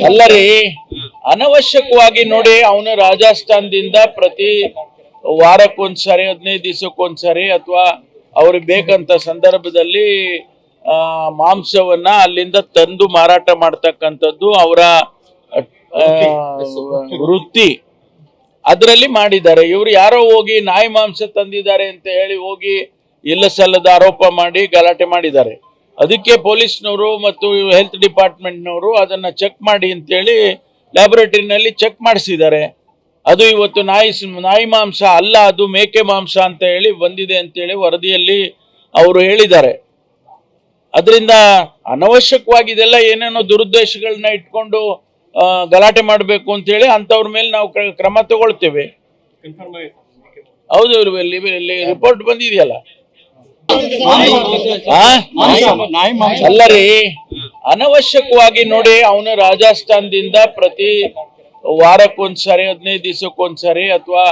ಅಲ್ಲರಿ, ಅನವಶ್ಯಕವಾಗಿ ನೋಡಿ ಅವನು ರಾಜಸ್ಥಾನದಿಂದ ಪ್ರತಿ ವಾರಕ್ಕೊಂದ್ಸರಿ 15 ದಿವಸಕ್ಕೊಂದ್ಸರಿ ಅಥವಾ ಅವ್ರಿಗೆ ಬೇಕಂತ ಸಂದರ್ಭದಲ್ಲಿ ಮಾಂಸವನ್ನ ಅಲ್ಲಿಂದ ತಂದು ಮಾರಾಟ ಮಾಡ್ತಕ್ಕಂಥದ್ದು ಅವರ ವೃತ್ತಿ. ಅದರಲ್ಲಿ ಮಾಡಿದ್ದಾರೆ. ಇವ್ರು ಯಾರೋ ಹೋಗಿ ನಾಯಿ ಮಾಂಸ ತಂದಿದ್ದಾರೆ ಅಂತ ಹೇಳಿ ಹೋಗಿ ಇಲ್ಲ ಸಲ್ಲದ ಆರೋಪ ಮಾಡಿ ಗಲಾಟೆ ಮಾಡಿದ್ದಾರೆ. ಅದಕ್ಕೆ ಪೊಲೀಸ್ನವರು ಮತ್ತು ಹೆಲ್ತ್ ಡಿಪಾರ್ಟ್ಮೆಂಟ್ನವರು ಅದನ್ನ ಚೆಕ್ ಮಾಡಿ ಅಂತೇಳಿ ಲ್ಯಾಬೊರೇಟರಿನಲ್ಲಿ ಚೆಕ್ ಮಾಡಿಸಿದ್ದಾರೆ. ಅದು ಇವತ್ತು ನಾಯಿ ಮಾಂಸ ಅಲ್ಲ, ಅದು ಮೇಕೆ ಮಾಂಸ ಅಂತ ಹೇಳಿ ಬಂದಿದೆ ಅಂತೇಳಿ ವರದಿಯಲ್ಲಿ ಅವರು ಹೇಳಿದ್ದಾರೆ. ಅದರಿಂದ ಅನವಶ್ಯಕವಾಗಿ ಇದೆಲ್ಲ ಏನೇನೋ ದುರುದ್ದೇಶಗಳನ್ನ ಇಟ್ಕೊಂಡು ಗಲಾಟೆ ಮಾಡಬೇಕು ಅಂತೇಳಿ ಅಂಥವ್ರ ಮೇಲೆ ನಾವು ಕ್ರಮ ತಗೊಳ್ತೇವೆ. ಹೌದು, ರಿಪೋರ್ಟ್ ಬಂದಿದೆಯಲ್ಲ. ಅಲ್ಲರಿ, ಅನವಶ್ಯಕವಾಗಿ ನೋಡಿ ಅವನು ರಾಜಸ್ಥಾನದಿಂದ ಪ್ರತಿ ವಾರಕ್ಕೊಂದ್ಸರಿ 15 ದಿವಸಕ್ಕೊಂದ್ಸರಿ ಅಥವಾ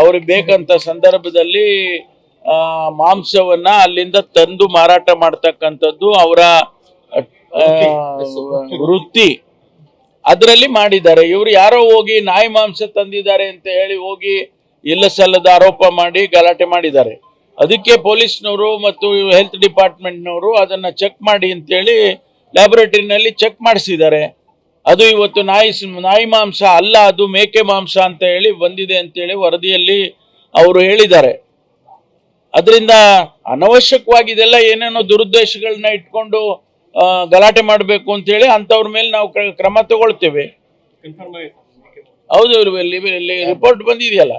ಅವ್ರಿಗೆ ಬೇಕಂತ ಸಂದರ್ಭದಲ್ಲಿ ಮಾಂಸವನ್ನ ಅಲ್ಲಿಂದ ತಂದು ಮಾರಾಟ ಮಾಡ್ತಕ್ಕಂಥದ್ದು ಅವರ ವೃತ್ತಿ. ಅದರಲ್ಲಿ ಮಾಡಿದ್ದಾರೆ. ಇವ್ರು ಯಾರೋ ಹೋಗಿ ನಾಯಿ ಮಾಂಸ ತಂದಿದ್ದಾರೆ ಅಂತ ಹೇಳಿ ಹೋಗಿ ಇಲ್ಲ ಸಲ್ಲದ ಆರೋಪ ಮಾಡಿ ಗಲಾಟೆ ಮಾಡಿದ್ದಾರೆ. ಅದಕ್ಕೆ ಪೊಲೀಸ್ನವರು ಮತ್ತು ಹೆಲ್ತ್ ಡಿಪಾರ್ಟ್ಮೆಂಟ್ನವರು ಅದನ್ನ ಚೆಕ್ ಮಾಡಿ ಅಂತೇಳಿ ಲ್ಯಾಬೊರೇಟರಿನಲ್ಲಿ ಚೆಕ್ ಮಾಡಿಸಿದ್ದಾರೆ. ಅದು ಇವತ್ತು ನಾಯಿ ಮಾಂಸ ಅಲ್ಲ, ಅದು ಮೇಕೆ ಮಾಂಸ ಅಂತ ಹೇಳಿ ಬಂದಿದೆ ಅಂತೇಳಿ ವರದಿಯಲ್ಲಿ ಅವರು ಹೇಳಿದ್ದಾರೆ. ಅದರಿಂದ ಅನವಶ್ಯಕವಾಗಿ ಇದೆಲ್ಲ ಏನೇನೋ ದುರುದ್ದೇಶಗಳನ್ನ ಇಟ್ಕೊಂಡು ಗಲಾಟೆ ಮಾಡಬೇಕು ಅಂತೇಳಿ ಅಂಥವ್ರ ಮೇಲೆ ನಾವು ಕ್ರಮ ತಗೊಳ್ತೇವೆ. ಹೌದು, ರಿಪೋರ್ಟ್ ಬಂದಿದೆಯಲ್ಲ.